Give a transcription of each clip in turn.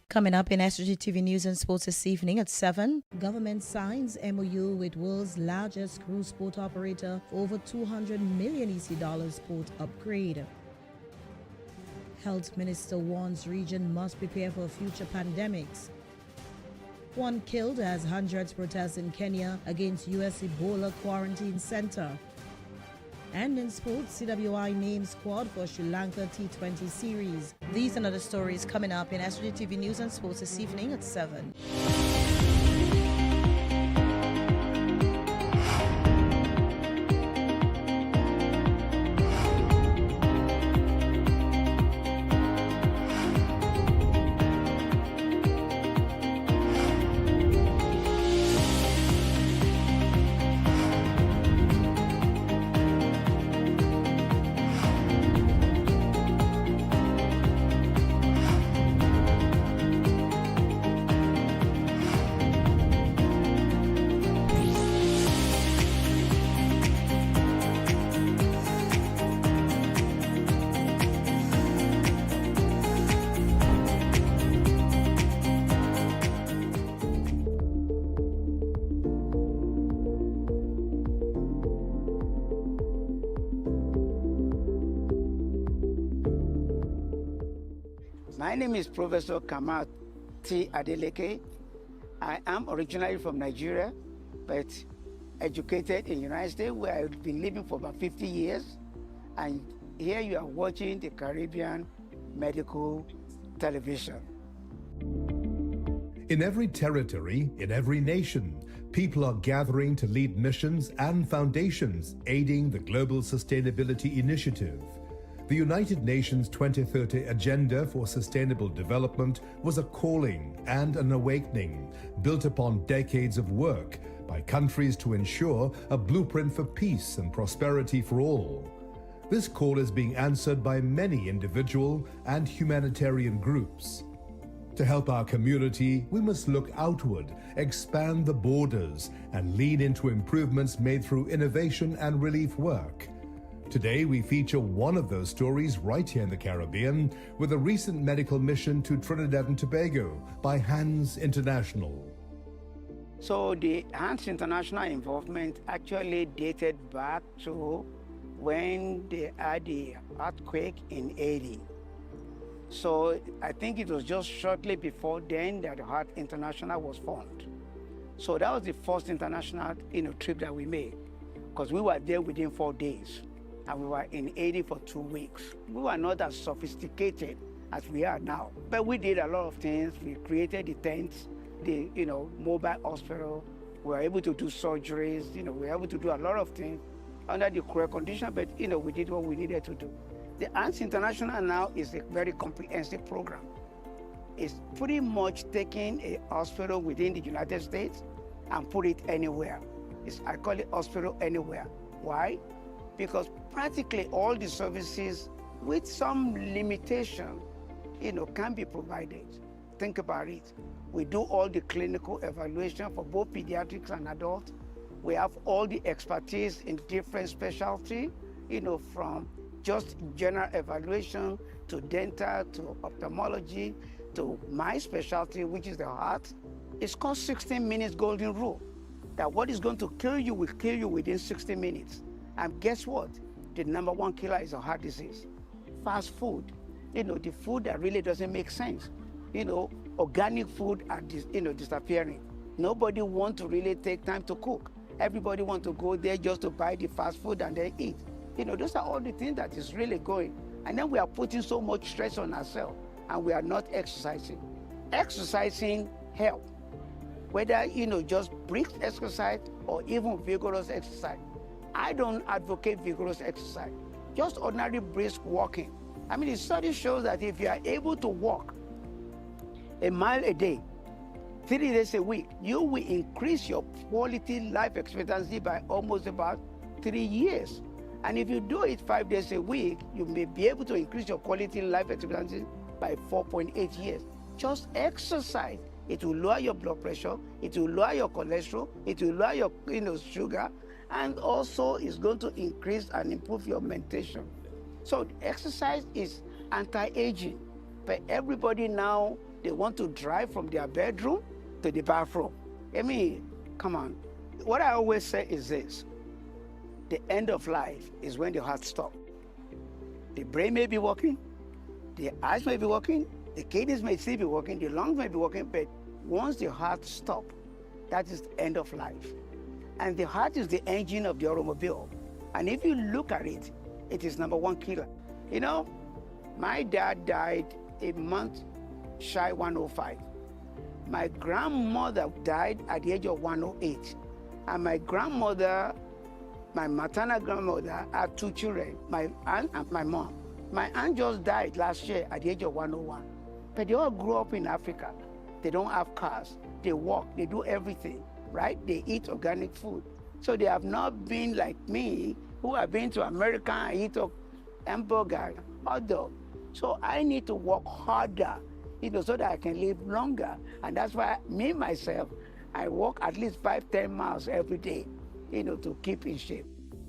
Coming up in SVG-TV News and Sports this evening at 7. Government signs MOU with world's largest cruise port operator for over $200 million EC port upgrade. Health Minister warns region must prepare for future pandemics. One killed as hundreds protest in Kenya against U.S. Ebola quarantine center. And in sports, CWI names squad for Sri Lanka T20 series. These and other stories coming up in SVG-TV News and Sports this evening at 7. My name is Professor Kamal T. Adeleke. I am originally from Nigeria, but educated in the United States, where I've been living for about 50 years. And here you are watching the Caribbean Medical Television. In every territory, in every nation, people are gathering to lead missions and foundations aiding the Global Sustainability Initiative. The United Nations 2030 Agenda for Sustainable Development was a calling and an awakening built upon decades of work by countries to ensure a blueprint for peace and prosperity for all. This call is being answered by many individual and humanitarian groups. To help our community, we must look outward, expand the borders, and lean into improvements made through innovation and relief work. Today, we feature one of those stories right here in the Caribbean with a recent medical mission to Trinidad and Tobago by Hands International. So the Hands International involvement actually dated back to when they had the earthquake in Haiti. So I think it was just shortly before then that the Hands International was formed. So that was the first international trip that we made, because we were there within 4 days. And we were in Haiti for 2 weeks. We were not as sophisticated as we are now, but we did a lot of things. We created the tents, the mobile hospital. We were able to do surgeries. We were able to do a lot of things under the cruel condition, but we did what we needed to do. The Hands International now is a very comprehensive program. It's pretty much taking a hospital within the United States and put it anywhere. I call it hospital anywhere. Why? Because practically all the services, with some limitation, can be provided. Think about it. We do all the clinical evaluation for both pediatrics and adults. We have all the expertise in different specialty, from just general evaluation to dental to ophthalmology to my specialty, which is the heart. It's called 16 minutes golden rule, that what is going to kill you will kill you within 60 minutes. And guess what? The #1 killer is a heart disease. Fast food, the food that really doesn't make sense. Organic food are disappearing. Nobody wants to really take time to cook. Everybody wants to go there just to buy the fast food and then eat. Those are all the things that is really going. And then we are putting so much stress on ourselves and we are not exercising. Exercising helps. Whether, just brisk exercise or even vigorous exercise. I don't advocate vigorous exercise, just ordinary brisk walking. I mean, the study shows that if you are able to walk a mile a day, 3 days a week, you will increase your quality life expectancy by almost about 3 years. And if you do it 5 days a week, you may be able to increase your quality life expectancy by 4.8 years. Just exercise. It will lower your blood pressure, it will lower your cholesterol, it will lower your sugar, and also is going to increase and improve your mentation. So exercise is anti-aging, but everybody now They want to drive from their bedroom to the bathroom. I mean, come on. What I always say is this: the end of life is when the heart stops. The brain may be working, the eyes may be working, the kidneys may still be working, the lungs may be working, but once the heart stops, that is the end of life. And the heart is the engine of the automobile. And if you look at it, it is number one killer. You know, my dad died a month shy 105. My grandmother died at the age of 108. And my grandmother, my maternal grandmother, had 2 children, my aunt and my mom. My aunt just died last year at the age of 101. But they all grew up in Africa. They don't have cars. They walk, they do everything, right? They eat organic food. So they have not been like me, who have been to America and eat a hamburger, hot dog. So I need to work harder, so that I can live longer. And that's why me, myself, I walk at least 5-10 miles every day, to keep in shape.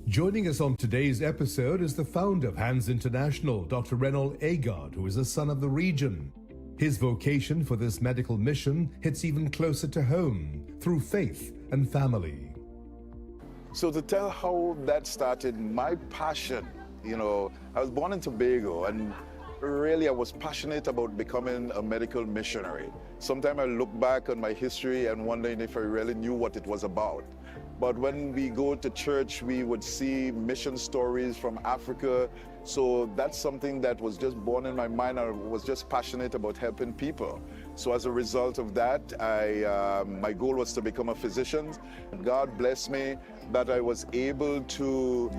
Joining us on today's episode is the founder of Hands International, Dr. Reynold Agard, who is a son of the region. His vocation for this medical mission hits even closer to home through faith and family. So to tell how that started, my passion, I was born in Tobago, and really I was passionate about becoming a medical missionary. Sometimes I look back on my history and wondering if I really knew what it was about. But when we go to church, we would see mission stories from Africa. So that's something that was just born in my mind. I was just passionate about helping people. So as a result of that, my goal was to become a physician. God blessed me that I was able to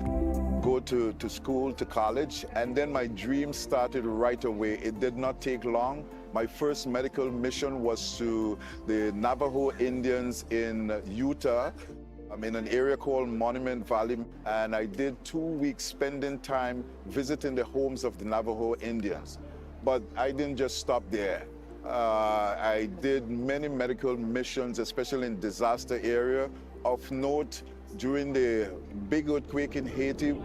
go to school, to college, and then my dream started right away. It did not take long. My first medical mission was to the Navajo Indians in Utah. I'm in an area called Monument Valley, and I did 2 weeks spending time visiting the homes of the Navajo Indians. But I didn't just stop there. I did many medical missions, especially in disaster area. Of note, during the big earthquake in Haiti,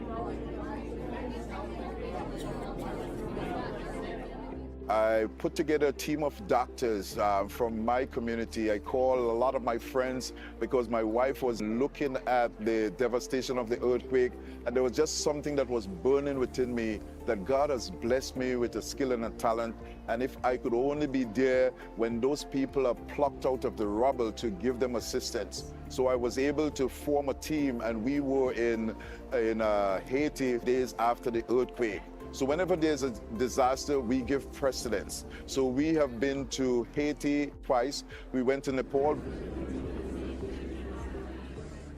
I put together a team of doctors from my community. I called a lot of my friends because my wife was looking at the devastation of the earthquake, and there was just something that was burning within me, that God has blessed me with a skill and a talent, and if I could only be there when those people are plucked out of the rubble to give them assistance. So I was able to form a team, and we were in Haiti days after the earthquake. So whenever there's a disaster, we give precedence. So we have been to Haiti twice. We went to Nepal.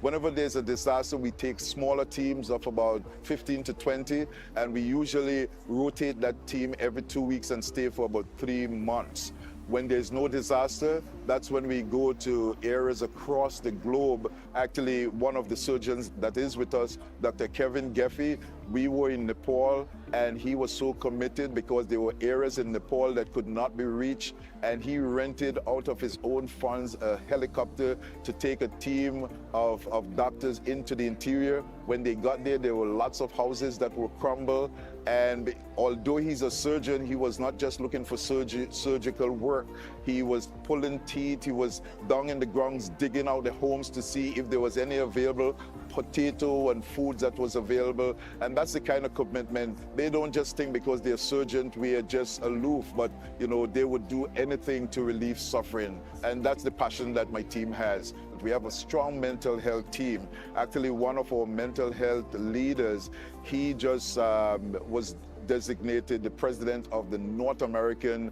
Whenever there's a disaster, we take smaller teams of about 15 to 20, and we usually rotate that team every 2 weeks and stay for about 3 months. When there's no disaster, that's when we go to areas across the globe. Actually, one of the surgeons that is with us, Dr. Kevin Geffey, we were in Nepal, and he was so committed because there were areas in Nepal that could not be reached, and he rented out of his own funds a helicopter to take a team of doctors into the interior. When they got there, there were lots of houses that were crumbled, and although he's a surgeon, he was not just looking for surgical work. He was pulling teeth, he was down in the grounds digging out the homes to see if there was any available potato and foods that was available. And that's the kind of commitment. They don't just think because they're surgeons we are just aloof, but they would do anything to relieve suffering. And that's the passion that my team has. We have a strong mental health team. Actually, one of our mental health leaders, he just was designated the president of the North American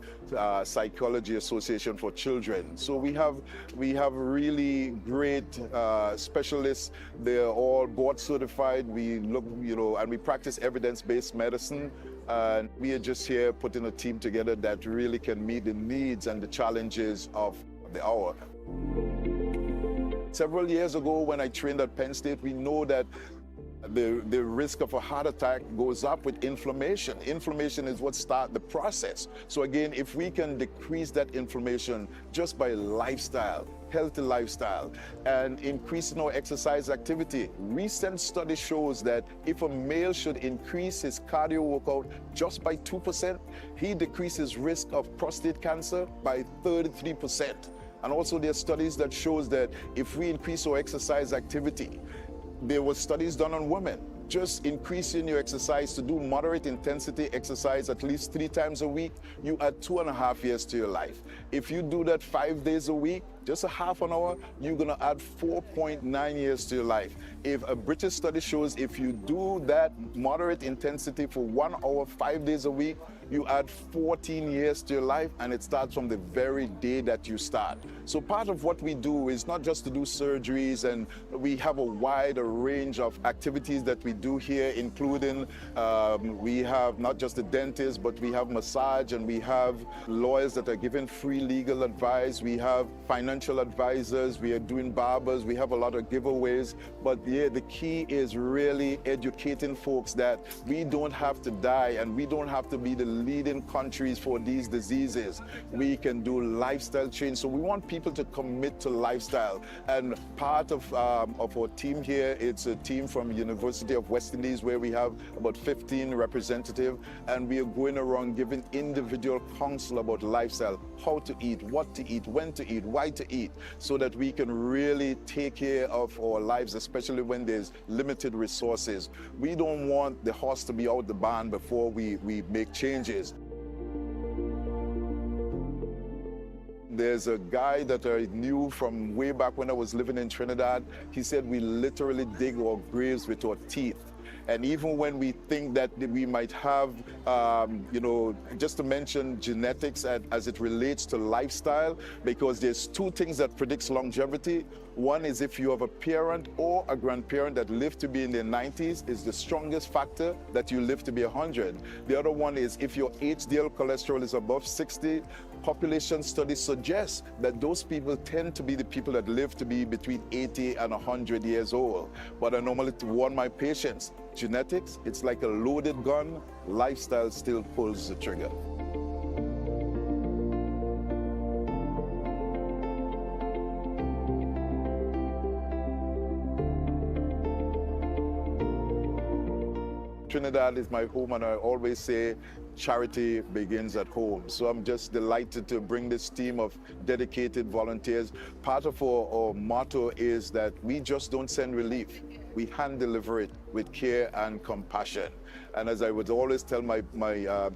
Psychology Association for Children. So we have really great specialists. They're all board certified. We look, and we practice evidence-based medicine. And we are just here putting a team together that really can meet the needs and the challenges of the hour. Several years ago, when I trained at Penn State, we know that the risk of a heart attack goes up with inflammation. Inflammation is what starts the process. So again, if we can decrease that inflammation just by lifestyle, healthy lifestyle and increasing our exercise activity. Recent study shows that if a male should increase his cardio workout just by 2%, he decreases risk of prostate cancer by 33%. And also there are studies that shows that if we increase our exercise activity, there were studies done on women. Just increasing your exercise to do moderate intensity exercise at least 3 times a week, you add 2.5 years to your life. If you do that 5 days a week, just a half an hour, you're gonna add 4.9 years to your life. If a British study shows if you do that moderate intensity for 1 hour, 5 days a week, you add 14 years to your life, and it starts from the very day that you start. So part of what we do is not just to do surgeries, and we have a wide range of activities that we do here, including we have not just the dentist, but we have massage, and we have lawyers that are giving free legal advice. We have financial advisors, we are doing barbers, we have a lot of giveaways. But yeah, the key is really educating folks that we don't have to die, and we don't have to be the leading countries for these diseases. We can do lifestyle change. So we want people to commit to lifestyle. And part of our team here, it's a team from University of West Indies where we have about 15 representatives, and we are going around giving individual counsel about lifestyle, how to eat, what to eat, when to eat, why to eat, so that we can really take care of our lives, especially when there's limited resources. We don't want the horse to be out the barn before we make changes. There's a guy that I knew from way back when I was living in Trinidad. He said we literally dig our graves with our teeth. And even when we think that we might have, just to mention genetics as it relates to lifestyle, because there's 2 things that predicts longevity. One is if you have a parent or a grandparent that lived to be in their 90s, is the strongest factor that you live to be 100. The other one is if your HDL cholesterol is above 60, population studies suggest that those people tend to be the people that live to be between 80 and 100 years old. But I normally warn my patients, genetics, it's like a loaded gun. Lifestyle still pulls the trigger. Trinidad is my home, and I always say charity begins at home. So I'm just delighted to bring this team of dedicated volunteers. Part of our motto is that we just don't send relief. We hand deliver it with care and compassion. And as I would always tell my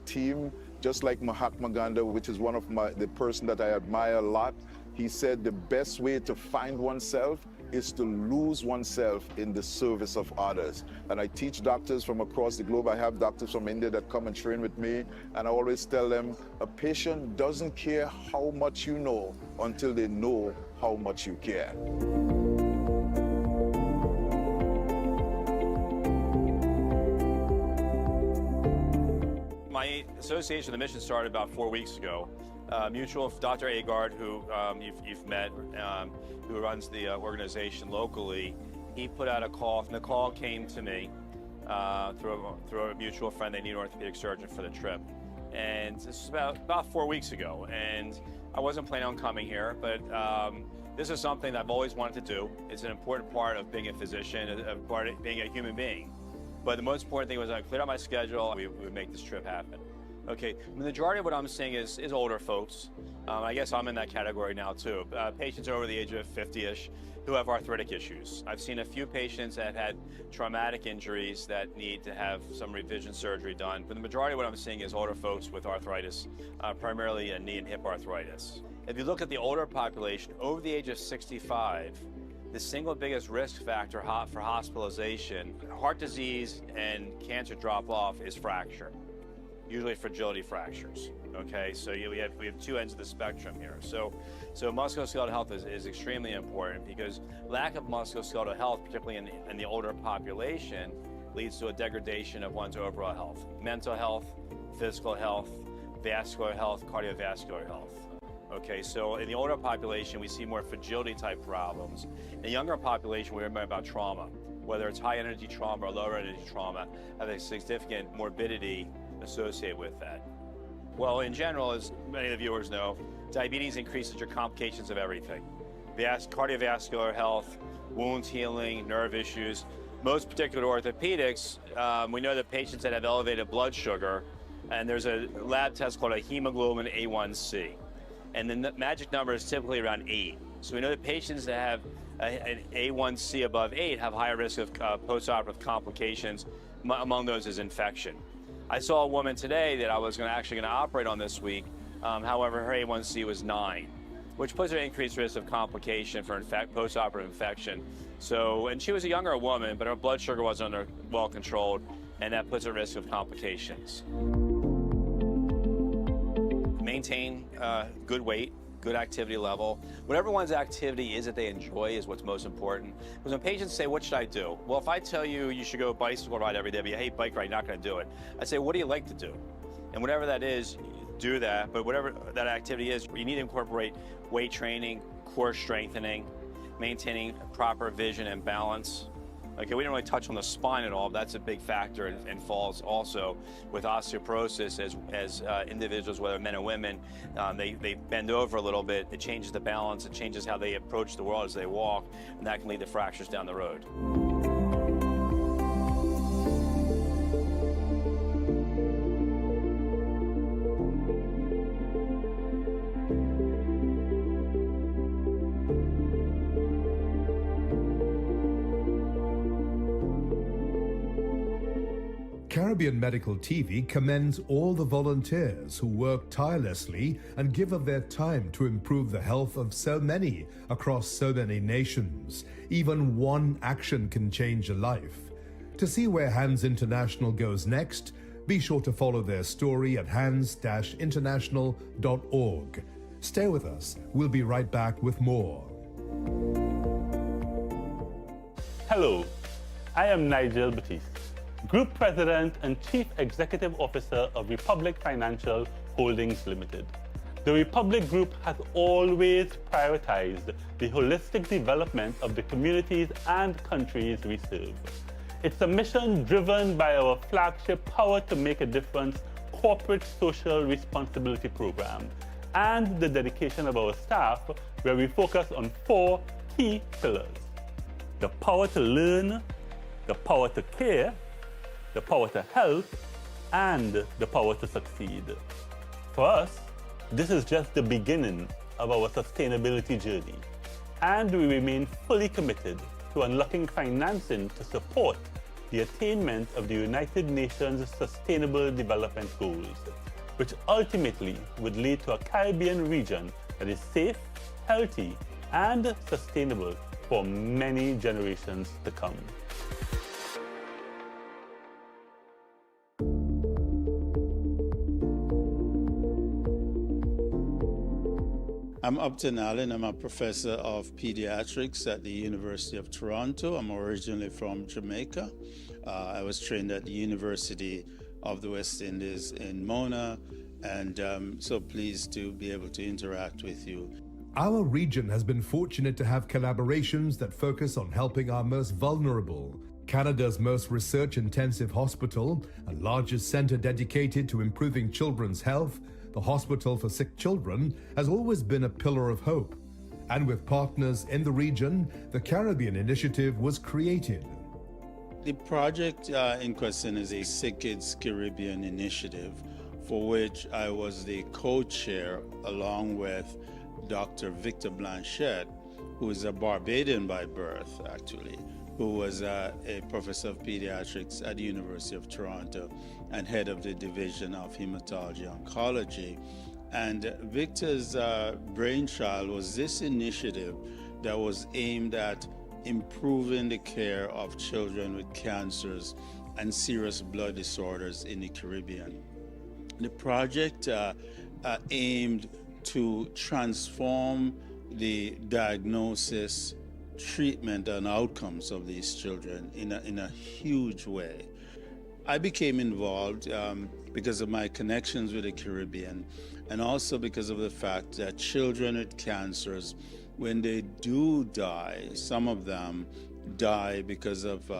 team, just like Mahatma Gandhi, which is one of the person that I admire a lot, he said the best way to find oneself is to lose oneself in the service of others. And I teach doctors from across the globe. I have doctors from India that come and train with me, and I always tell them, a patient doesn't care how much you know until they know how much you care. My association with the mission started about 4 weeks ago. Mutual, Dr. Agard, who you've met, who runs the organization locally, he put out a call, and the call came to me through a mutual friend. They need an orthopedic surgeon for the trip. And this is about 4 weeks ago. And I wasn't planning on coming here, but this is something that I've always wanted to do. It's an important part of being a physician, a part of being a human being. But the most important thing was I cleared out my schedule, we would make this trip happen. Okay, the majority of what I'm seeing is older folks. I guess I'm in that category now too. Patients over the age of 50-ish who have arthritic issues. I've seen a few patients that have had traumatic injuries that need to have some revision surgery done. But the majority of what I'm seeing is older folks with arthritis, primarily knee and hip arthritis. If you look at the older population, over the age of 65, the single biggest risk factor for hospitalization, heart disease and cancer drop-off is fracture. Usually fragility fractures, okay? So we have 2 ends of the spectrum here. So musculoskeletal health is extremely important, because lack of musculoskeletal health, particularly in the older population, leads to a degradation of one's overall health. Mental health, physical health, vascular health, cardiovascular health. Okay, so in the older population, we see more fragility type problems. In the younger population, we remember about trauma. Whether it's high energy trauma or lower energy trauma, have a significant morbidity associated with that. Well, in general, as many of the viewers know, diabetes increases your complications of everything. cardiovascular health, wound healing, nerve issues. Most particular orthopedics, we know that patients that have elevated blood sugar, and there's a lab test called a hemoglobin A1C. And the magic number is typically around 8. So we know that patients that have an A1C above 8 have higher risk of postoperative complications. Among those is infection. I saw a woman today that I was actually going to operate on this week. However, her A1C was 9, which puts her at increased risk of complication for postoperative infection. So, and she was a younger woman, but her blood sugar wasn't well controlled, and that puts her at risk of complications. Maintain good weight, good activity level. Whatever one's activity is that they enjoy is what's most important. Because when patients say, what should I do? Well, if I tell you you should go bicycle ride every day, but you hate bike ride, you're not going to do it. I say, what do you like to do? And whatever that is, do that. But whatever that activity is, you need to incorporate weight training, core strengthening, maintaining proper vision and balance. Okay, we didn't really touch on the spine at all, but that's a big factor and falls also with osteoporosis as individuals, whether men or women, they bend over a little bit. It changes the balance, it changes how they approach the world as they walk, and that can lead to fractures down the road. Caribbean Medical TV commends all the volunteers who work tirelessly and give of their time to improve the health of so many across so many nations. Even one action can change a life. To see where Hands International goes next, be sure to follow their story at hands-international.org. Stay with us. We'll be right back with more. Hello, I am Nigel Batiste, Group President and Chief Executive Officer of Republic Financial Holdings Limited. The Republic Group has always prioritized the holistic development of the communities and countries we serve. It's a mission driven by our flagship Power to Make a Difference corporate social responsibility program and the dedication of our staff, where we focus on 4 key pillars: the power to learn, the power to care, the power to help, and the power to succeed. For us, this is just the beginning of our sustainability journey, and we remain fully committed to unlocking financing to support the attainment of the United Nations Sustainable Development Goals, which ultimately would lead to a Caribbean region that is safe, healthy, and sustainable for many generations to come. I'm Upton Allen. I'm a professor of pediatrics at the University of Toronto. I'm originally from Jamaica. I was trained at the University of the West Indies in Mona, and so pleased to be able to interact with you. Our region has been fortunate to have collaborations that focus on helping our most vulnerable. Canada's most research-intensive hospital and largest center dedicated to improving children's health, the Hospital for Sick Children, has always been a pillar of hope. And with partners in the region, the Caribbean Initiative was created. The project in question is a Sick Kids Caribbean initiative, for which I was the co-chair along with Dr. Victor Blanchette, who is a Barbadian by birth, actually, who was a professor of pediatrics at the University of Toronto and head of the Division of Hematology Oncology. And Victor's brainchild was this initiative that was aimed at improving the care of children with cancers and serious blood disorders in the Caribbean. The project aimed to transform the diagnosis, treatment, and outcomes of these children in a huge way. I became involved because of my connections with the Caribbean, and also because of the fact that children with cancers, when they do die, some of them die because of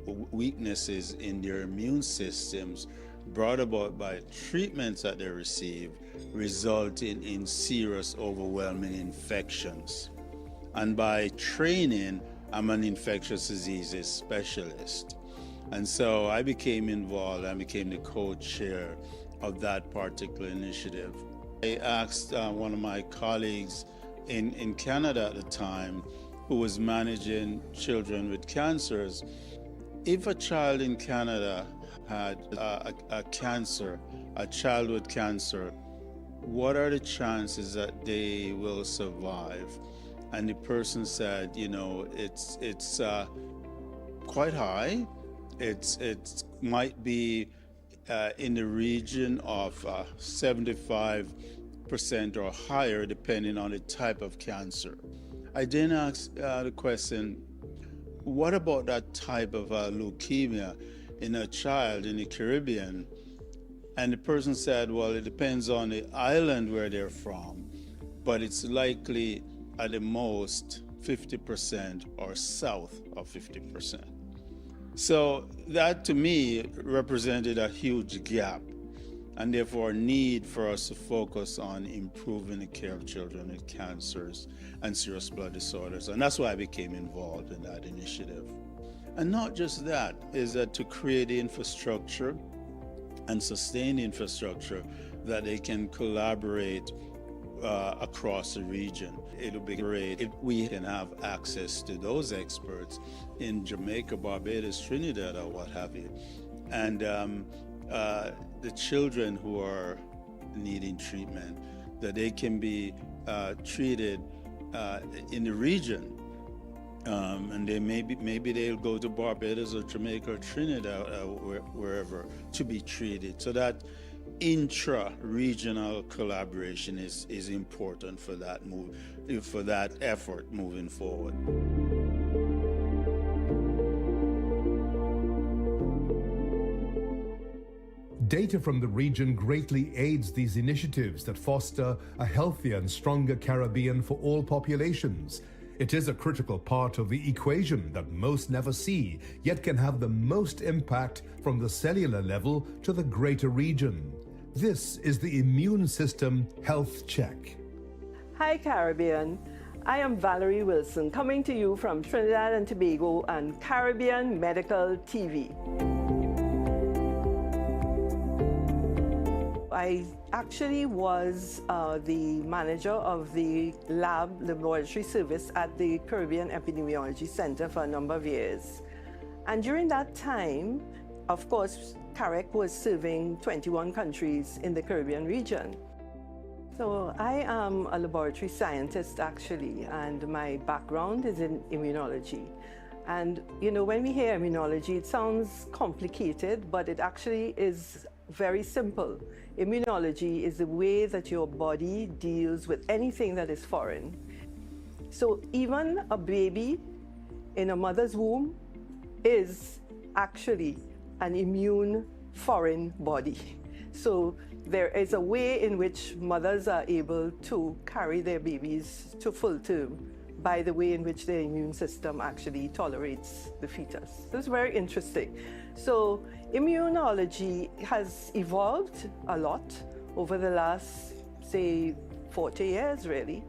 weaknesses in their immune systems brought about by treatments that they receive, resulting in serious, overwhelming infections. And by training, I'm an infectious diseases specialist. And so I became involved. I became the co-chair of that particular initiative. I asked one of my colleagues in Canada at the time, who was managing children with cancers, if a child in Canada had a cancer, a childhood cancer, what are the chances that they will survive? And the person said, you know, it's quite high. It might be in the region of 75% or higher, depending on the type of cancer. I then asked the question, what about that type of leukemia in a child in the Caribbean? And the person said, well, it depends on the island where they're from, but it's likely at the most 50% or south of 50%. So that to me represented a huge gap, and therefore a need for us to focus on improving the care of children with cancers and serious blood disorders. And that's why I became involved in that initiative. And not just that, is that to create the infrastructure and sustain the infrastructure that they can collaborate across the region. It'll be great if we can have access to those experts in Jamaica, Barbados, Trinidad, or what have you. And the children who are needing treatment, that they can be treated in the region. And they maybe they'll go to Barbados or Jamaica or Trinidad, wherever, to be treated. So that intra-regional collaboration is important for that effort moving forward. Data from the region greatly aids these initiatives that foster a healthier and stronger Caribbean for all populations. It is a critical part of the equation that most never see, yet can have the most impact from the cellular level to the greater region. This is the Immune System Health Check. Hi Caribbean, I am Valerie Wilson, coming to you from Trinidad and Tobago and Caribbean Medical TV. I actually was the manager of the laboratory service at the Caribbean Epidemiology Center for a number of years. And during that time, of course, CAREC was serving 21 countries in the Caribbean region. So I am a laboratory scientist actually, and my background is in immunology. And you know, when we hear immunology, it sounds complicated, but it actually is very simple. Immunology is the way that your body deals with anything that is foreign. So even a baby in a mother's womb is actually an immune foreign body. So there is a way in which mothers are able to carry their babies to full term by the way in which their immune system actually tolerates the fetus. So it's very interesting. So immunology has evolved a lot over the last, say, 40 years really.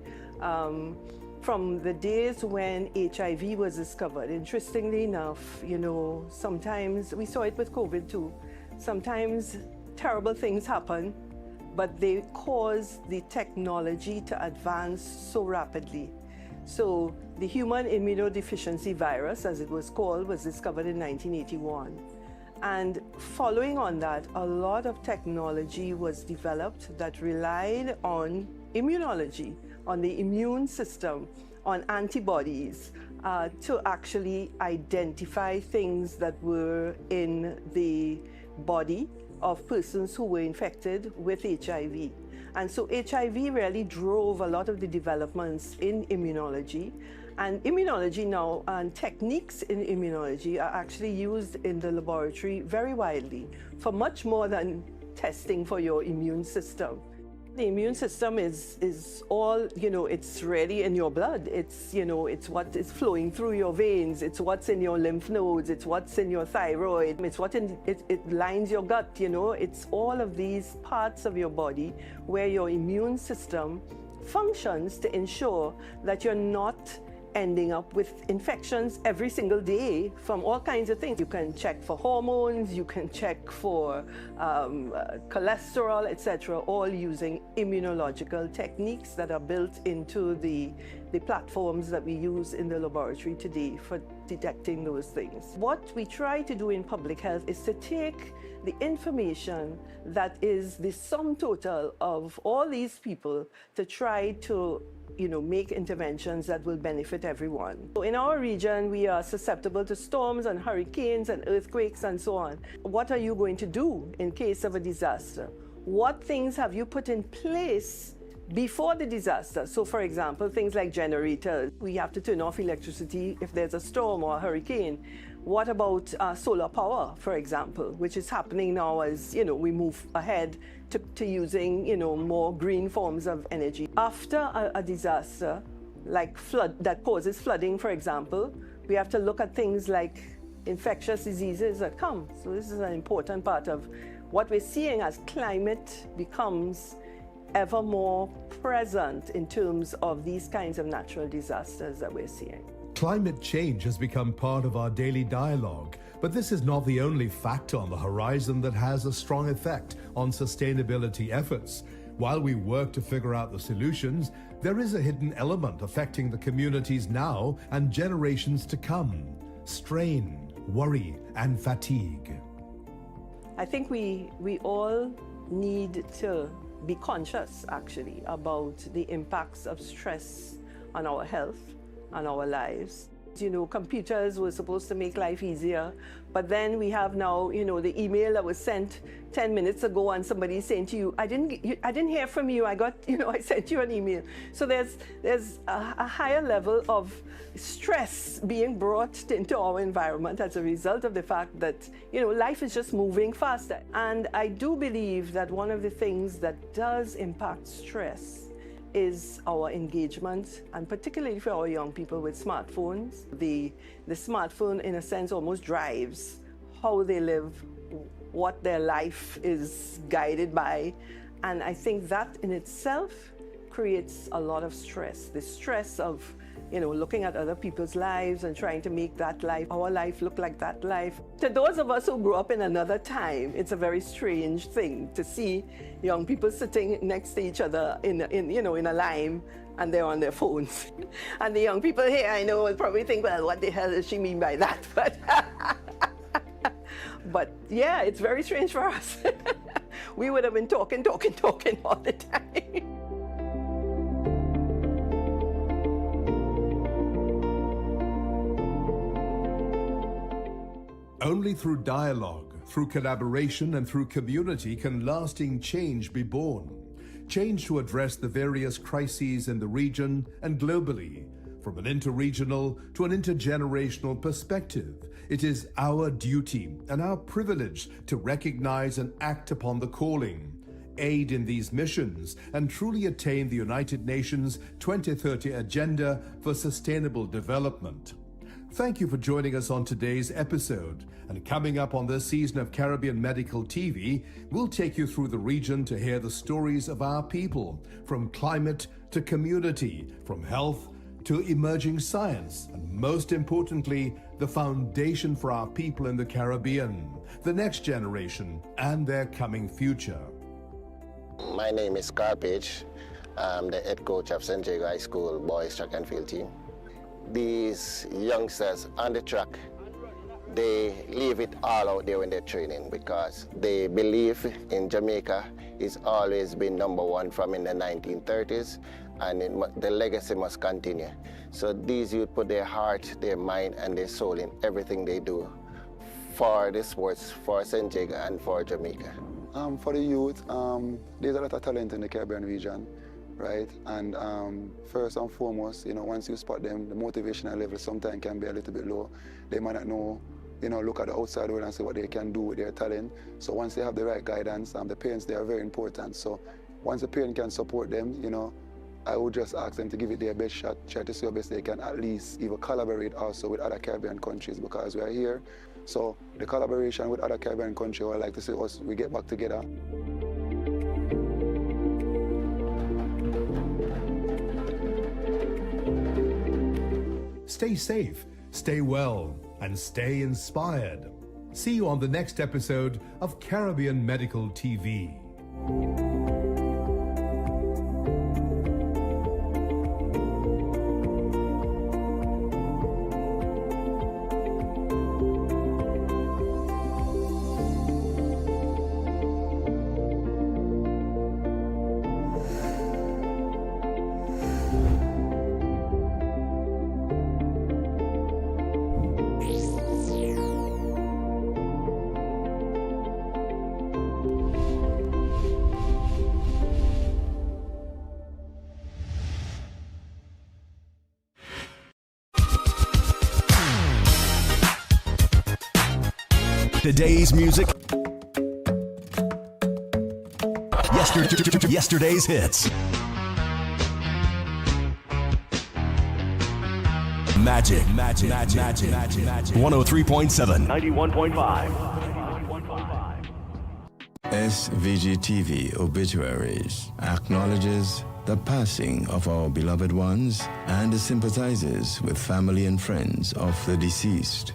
From the days when HIV was discovered. Interestingly enough, you know, sometimes, we saw it with COVID too, sometimes terrible things happen, but they cause the technology to advance so rapidly. So the human immunodeficiency virus, as it was called, was discovered in 1981. And following on that, a lot of technology was developed that relied on immunology, on the immune system, on antibodies, to actually identify things that were in the body of persons who were infected with HIV. And so HIV really drove a lot of the developments in immunology. And immunology now, and techniques in immunology are actually used in the laboratory very widely for much more than testing for your immune system. The immune system is all, you know, it's really in your blood. It's, you know, it's what is flowing through your veins. It's what's in your lymph nodes. It's what's in your thyroid. It's what it lines your gut, you know. It's all of these parts of your body where your immune system functions to ensure that you're not ending up with infections every single day from all kinds of things. You can check for hormones, you can check for cholesterol, etc., all using immunological techniques that are built into the platforms that we use in the laboratory today for detecting those things. What we try to do in public health is to take the information that is the sum total of all these people to try to make interventions that will benefit everyone. So in our region, we are susceptible to storms and hurricanes and earthquakes and so on. What are you going to do in case of a disaster? What things have you put in place before the disaster? So for example, things like generators. We have to turn off electricity if there's a storm or a hurricane. What about solar power, for example, which is happening now as we move ahead to using more green forms of energy. After a disaster like flood that causes flooding, for example, we have to look at things like infectious diseases that come. So this is an important part of what we're seeing as climate becomes ever more present in terms of these kinds of natural disasters that we're seeing. Climate change has become part of our daily dialogue, but this is not the only factor on the horizon that has a strong effect on sustainability efforts. While we work to figure out the solutions, there is a hidden element affecting the communities now and generations to come: strain, worry, and fatigue. I think we all need to be conscious, actually, about the impacts of stress on our health, on our lives. Computers were supposed to make life easier, but then we have now, the email that was sent 10 minutes ago and somebody saying to you, I didn't hear from you, I sent you an email. So there's a higher level of stress being brought into our environment as a result of the fact that, life is just moving faster. And I do believe that one of the things that does impact stress is our engagement, and particularly for our young people with smartphones. The smartphone, in a sense, almost drives how they live, what their life is guided by. And I think that in itself creates a lot of stress. The stress of looking at other people's lives and trying to make that life, our life, look like that life. To those of us who grew up in another time, it's a very strange thing to see young people sitting next to each other in a line, and they're on their phones. And the young people here, I know, will probably think, well, what the hell does she mean by that? But yeah, it's very strange for us. We would have been talking all the time. Only through dialogue, through collaboration, and through community can lasting change be born. Change to address the various crises in the region and globally. From an interregional to an intergenerational perspective, it is our duty and our privilege to recognize and act upon the calling, aid in these missions, and truly attain the United Nations 2030 Agenda for Sustainable Development. Thank you for joining us on today's episode. And coming up on this season of Caribbean Medical TV, we'll take you through the region to hear the stories of our people, from climate to community, from health to emerging science, and most importantly, the foundation for our people in the Caribbean, the next generation, and their coming future. My name is Carl Page. I'm the head coach of St. Jago High School boys track and field team. These youngsters on the track, they leave it all out there when they're training because they believe in Jamaica it's always been #1 from in the 1930s, and the legacy must continue. So these youth put their heart, their mind, and their soul in everything they do for the sports, for St. Jago and for Jamaica. For the youth, there's a lot of talent in the Caribbean region. Right, and first and foremost, once you spot them, the motivational level sometimes can be a little bit low. They might not know, look at the outside world and see what they can do with their talent. So once they have the right guidance, the parents, they are very important. So once the parent can support them, I would just ask them to give it their best shot, try to see how best they can at least even collaborate also with other Caribbean countries, because we are here. So the collaboration with other Caribbean countries, I like to see us, we get back together. Stay safe, stay well, and stay inspired. See you on the next episode of Caribbean Medical TV. Today's music. Yesterday's hits. Magic. 103.7. 91.5. SVG-TV Obituaries acknowledges the passing of our beloved ones and sympathizes with family and friends of the deceased.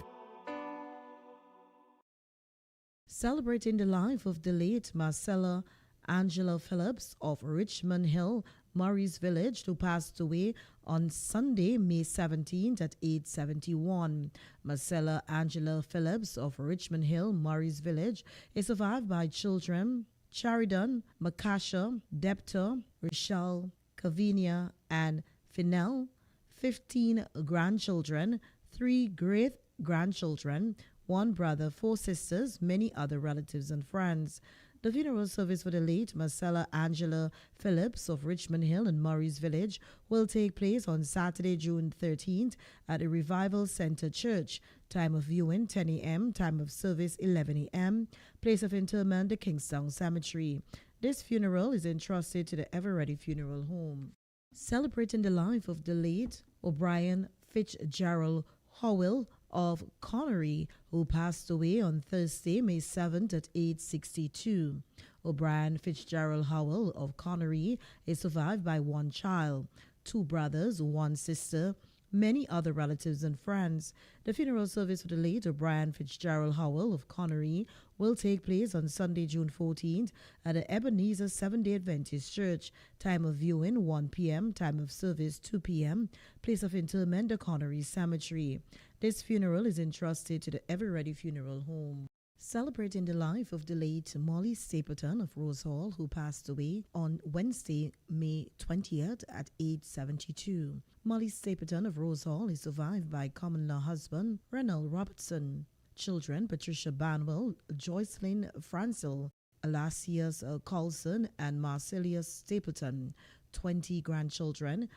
Celebrating the life of the late Marcella Angela Phillips of Richmond Hill, Murray's Village, who passed away on Sunday, May 17th at age 71. Marcella Angela Phillips of Richmond Hill, Murray's Village, is survived by children Sheridan, Makasha, Depta, Rochelle, Kavinia, and Finel, 15 grandchildren, 3 great-grandchildren, 1 brother, 4 sisters, many other relatives and friends. The funeral service for the late Marcella Angela Phillips of Richmond Hill and Murray's Village will take place on Saturday, June 13th at the Revival Center Church. Time of viewing 10 a.m., time of service 11 a.m., place of interment the Kingston Cemetery. This funeral is entrusted to the Ever-Ready Funeral Home. Celebrating the life of the late O'Brien Fitzgerald Howell of Connery, who passed away on Thursday, May 7th at age 62. O'Brien Fitzgerald Howell of Connery is survived by 1 child, 2 brothers, 1 sister, many other relatives and friends. The funeral service for the late O'Brien Fitzgerald Howell of Connery will take place on Sunday, June 14th at the Ebenezer Seventh-day Adventist Church. Time of viewing 1 p.m., time of service 2 p.m., place of interment the Connery Cemetery. This funeral is entrusted to the Ever-Ready Funeral Home. Celebrating the life of the late Molly Stapleton of Rose Hall, who passed away on Wednesday, May 20th at age 72. Molly Stapleton of Rose Hall is survived by common-law husband Reynold Robertson, children Patricia Banwell, Joycelyn Francil, Alasius Carlson, and Marcelius Stapleton, 20 grandchildren,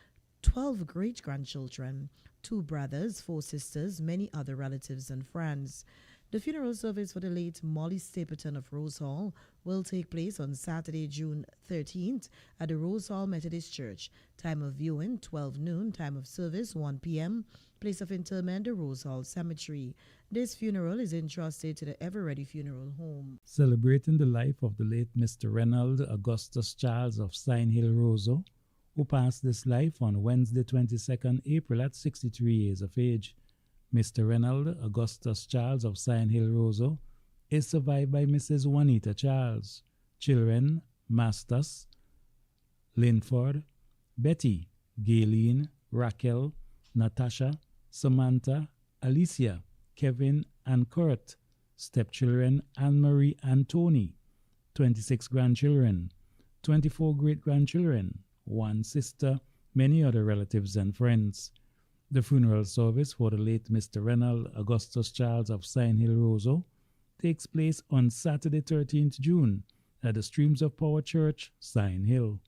12 great-grandchildren, 2 brothers, 4 sisters, many other relatives and friends. The funeral service for the late Molly Stapleton of Rose Hall will take place on Saturday, June 13th at the Rose Hall Methodist Church. Time of viewing 12 noon, time of service 1 p.m., place of interment the Rose Hall Cemetery. This funeral is entrusted to the Ever-Ready Funeral Home. Celebrating the life of the late Mr. Reynold Augustus Charles of Sign Hill, Roseau, who passed this life on Wednesday, 22nd April at 63 years of age. Mr. Reynold Augustus Charles of Sign Hill, Roseau, is survived by Mrs. Juanita Charles, children Mastas, Linford, Betty, Gayleen, Raquel, Natasha, Samantha, Alicia, Kevin, and Kurt, stepchildren Anne-Marie and Tony, 26 grandchildren, 24 great-grandchildren, 1 sister, many other relatives and friends. The funeral service for the late Mr. Reynold Augustus Charles of Sign Hill, Roseau, takes place on Saturday, 13th June at the Streams of Power Church, Sign Hill.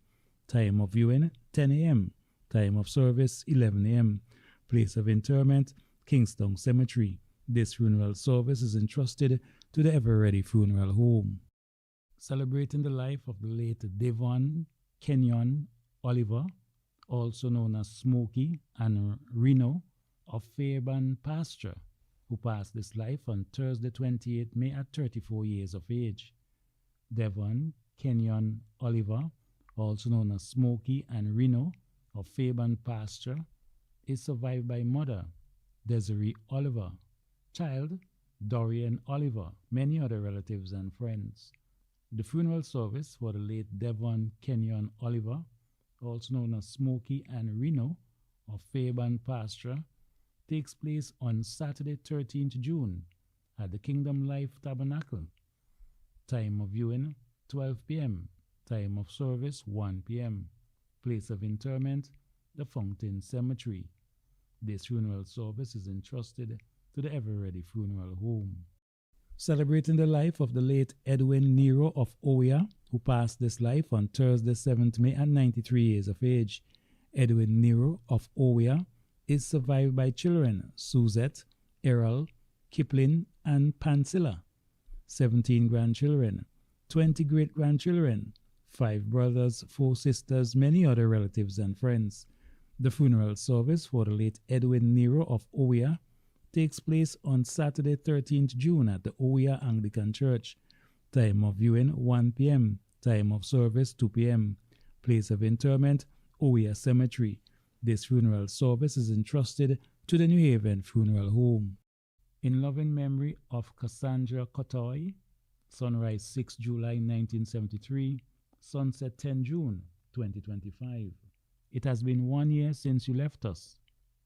Time of viewing, 10 a.m. Time of service, 11 a.m. Place of interment, Kingston Cemetery. This funeral service is entrusted to the Ever-Ready Funeral Home. Celebrating the life of the late Devon Kenyon Oliver, also known as Smokey, and Reno of Fairbairn Pasture, who passed this life on Thursday, 28 May at 34 years of age. Devon Kenyon Oliver, also known as Smokey and Reno of Fairbairn Pasture, is survived by mother, Desiree Oliver. Child, Dorian Oliver, many other relatives and friends. The funeral service for the late Devon Kenyon Oliver, also known as Smokey and Reno of Fairbairn Pasture, takes place on Saturday, 13th June at the Kingdom Life Tabernacle. Time of viewing, 12 p.m. Time of service, 1 p.m. Place of interment, the Fountain Cemetery. This funeral service is entrusted to the Ever-Ready Funeral Home. Celebrating the life of the late Edwin Nero of Oya, who passed this life on Thursday, 7th May at 93 years of age. Edwin Nero of Oya is survived by children Suzette, Errol, Kipling, and Pansilla, 17 grandchildren, 20 great-grandchildren, 5 brothers, 4 sisters, many other relatives and friends. The funeral service for the late Edwin Nero of Oya takes place on Saturday, 13th June at the Oya Anglican Church. Time of viewing, 1 p.m. Time of service, 2 p.m. Place of interment, Oya Cemetery. This funeral service is entrusted to the New Haven Funeral Home. In loving memory of Cassandra Kotoy, sunrise 6 July 1973, sunset 10 June 2025. It has been 1 year since you left us.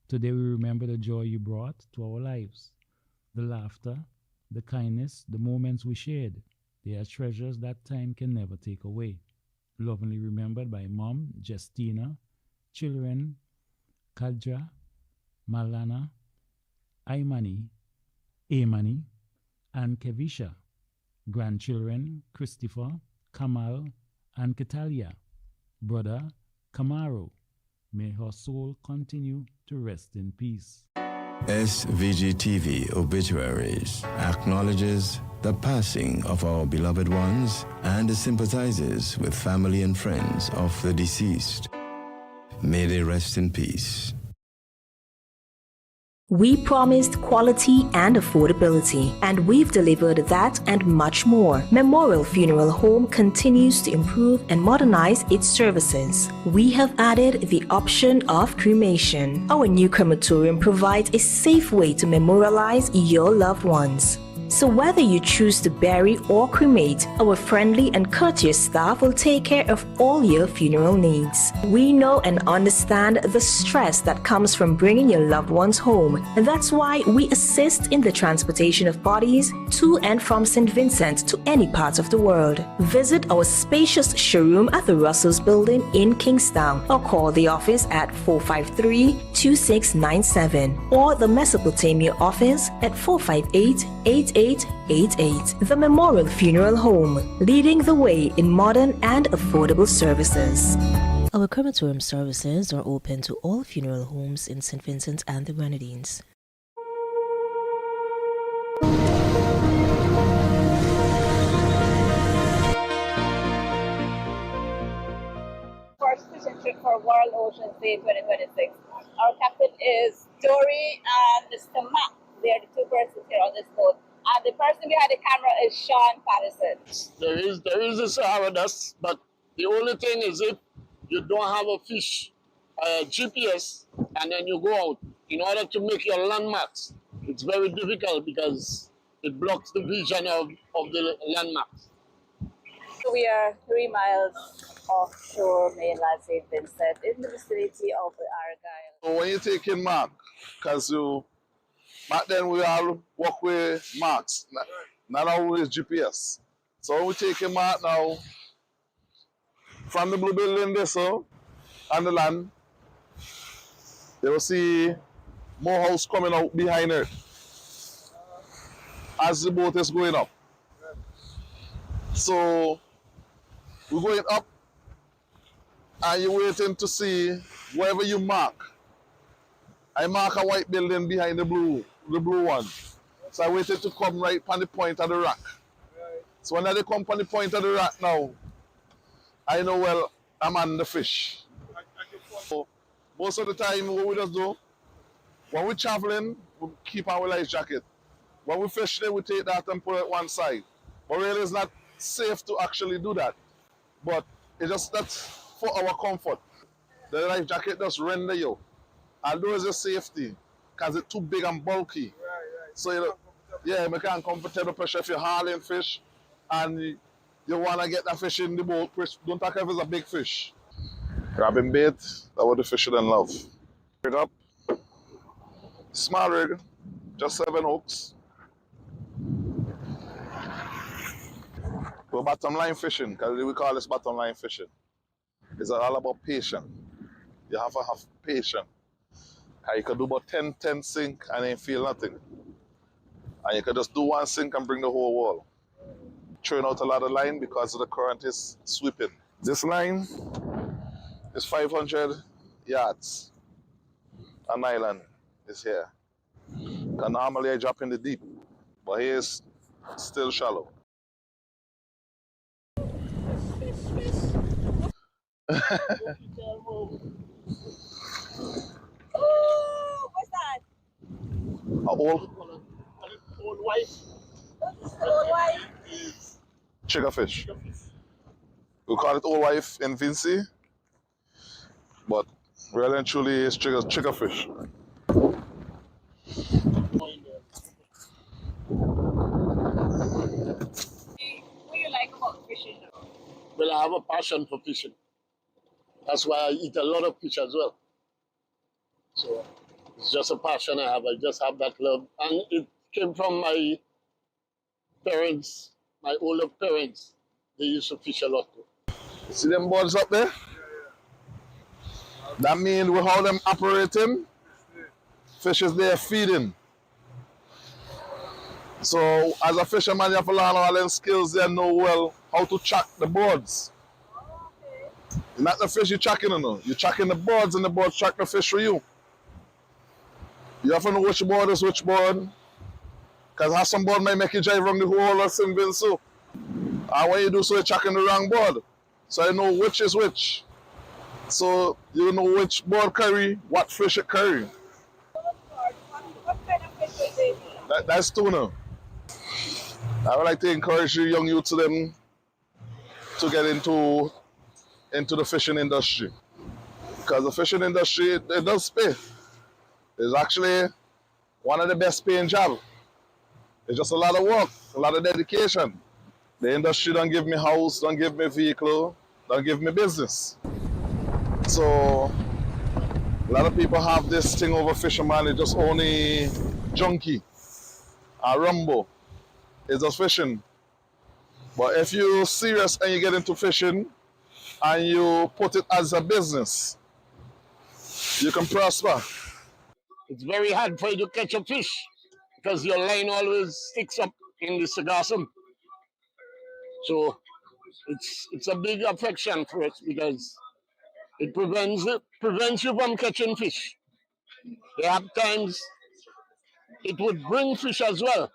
Today we remember the joy you brought to our lives, the laughter, the kindness, the moments we shared. They are treasures that time can never take away. Lovingly remembered by Mom, Justina, children, Kadra, Malana, Aimani, Amani, and Kevisha, grandchildren, Christopher, Kamal, and Ketalia, brother, Camaro. May her soul continue to rest in peace. SVG-TV Obituaries acknowledges the passing of our beloved ones and sympathizes with family and friends of the deceased. May they rest in peace. We promised quality and affordability, and we've delivered that and much more. Memorial Funeral Home continues to improve and modernize its services. We have added the option of cremation. Our new crematorium provides a safe way to memorialize your loved ones. So whether you choose to bury or cremate, our friendly and courteous staff will take care of all your funeral needs. We know and understand the stress that comes from bringing your loved ones home, and that's why we assist in the transportation of bodies to and from St. Vincent to any part of the world. Visit our spacious showroom at the Russell's Building in Kingstown, or call the office at 453-2697 or the Mesopotamia office at 458-8888. The Memorial Funeral Home, leading the way in modern and affordable services. Our crematorium services are open to all funeral homes in St. Vincent and the Grenadines. First citizenship for World Oceans Day 2026. Our captain is Dory and Mr. Matt. They are the two persons here on this boat. And the person behind the camera is Sean Patterson. There is a Sahara dust, but the only thing is if you don't have a fish GPS and then you go out, in order to make your landmarks, it's very difficult because it blocks the vision of the landmarks. We are 3 miles offshore mainland St. Vincent in the vicinity of the Argyle. So when you take in mark, because back then we all work with marks, not always GPS. So when we take a mark now, from the blue building there, so, on the land, they will see more house coming out behind it as the boat is going up. So we're going up and you're waiting to see wherever you mark. I mark a white building behind the blue one. So I waited to come right on the point of the rock. So when they come on the point of the rock now, I know, well, I'm on the fish. So most of the time, what we just do, when we're traveling, we keep our life jacket. When we fishing, we take that and put it one side. But really, it's not safe to actually do that. But it's just that's for our comfort. The life jacket just render you. Although it's a safety, because it's too big and bulky. So, yeah, you can't comfortable pressure if you're hauling fish and you want to get that fish in the boat. Don't talk if it's a big fish. Grabbing bait, that's what the fishermen love. Rig up. Small rig, just 7 hooks. We're bottom line fishing, because we call this bottom line fishing. It's all about patience. You have to have patience. You can do about 10 sink and then feel nothing. And you can just do 1 sink and bring the whole wall. Throwing out a lot of line because the current is sweeping. This line is 500 yards. An island is here. And normally I drop in the deep, but here is still shallow. Oh, what's that? Old wife. Old wife. triggerfish. We call it old wife in Vinci, but really and truly it's triggerfish. What do you like about fishing? Well, I have a passion for fishing. That's why I eat a lot of fish as well. So it's just a passion I have. I just have that love. And it came from my parents, my older parents. They used to fish a lot too. See them boards up there? That means with how them operating, fish is there feeding. So as a fisherman, you have to learn all them skills there, know well how to track the boards. Not the fish you're tracking, no. You're tracking the boards and the boards track the fish for you. You have to know which board is which board. Because how some board might make you drive around the whole of St. Vincent. And when you do so, you're tracking the wrong board. So you know which is which. So you know which board carry, what fish it carry. What kind of fish is it? That's tuna. I would like to encourage the young youth to them to get into the fishing industry. Because the fishing industry, it does pay. It's actually one of the best paying jobs. It's just a lot of work, a lot of dedication. The industry don't give me house, don't give me vehicle, don't give me business. So a lot of people have this thing over fisherman, it's just only junkie or rumbo. It's just fishing. But if you're serious and you get into fishing and you put it as a business, you can prosper. It's very hard for you to catch a fish because your line always sticks up in the sargassum. So it's a big affection for us because it prevents you from catching fish. There are times it would bring fish as well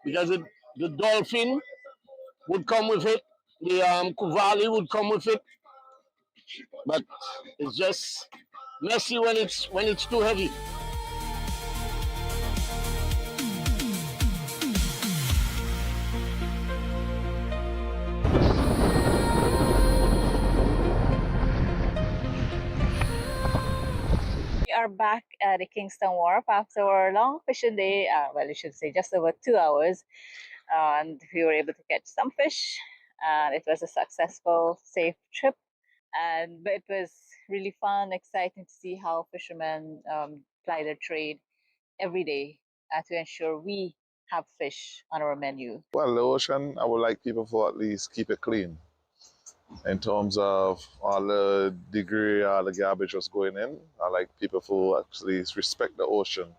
because the dolphin would come with it, the kuvali would come with it, but it's just messy when it's too heavy. We are back at the Kingston Wharf after our long fishing day. Well, you should say just over 2 hours. And we were able to catch some fish. And it was a successful, safe trip. But it was really fun, exciting to see how fishermen ply their trade every day to ensure we have fish on our menu. Well, the ocean, I would like people to at least keep it clean. In terms of all the debris, all the garbage that's going in, I like people to actually respect the ocean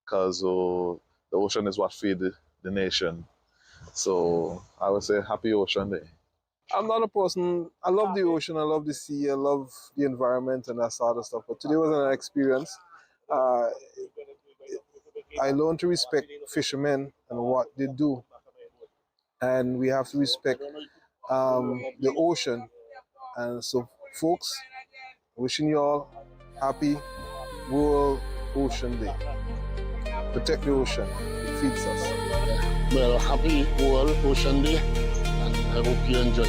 because the ocean is what feeds the nation. So I would say happy Ocean Day. I'm not a person, I love the ocean, I love the sea, I love the environment and that sort of stuff. But today was an experience. I learned to respect fishermen and what they do. And we have to respect the ocean. And so folks, wishing you all happy World Ocean Day. Protect the ocean, it feeds us. Well, happy World Ocean Day, and I hope you enjoy.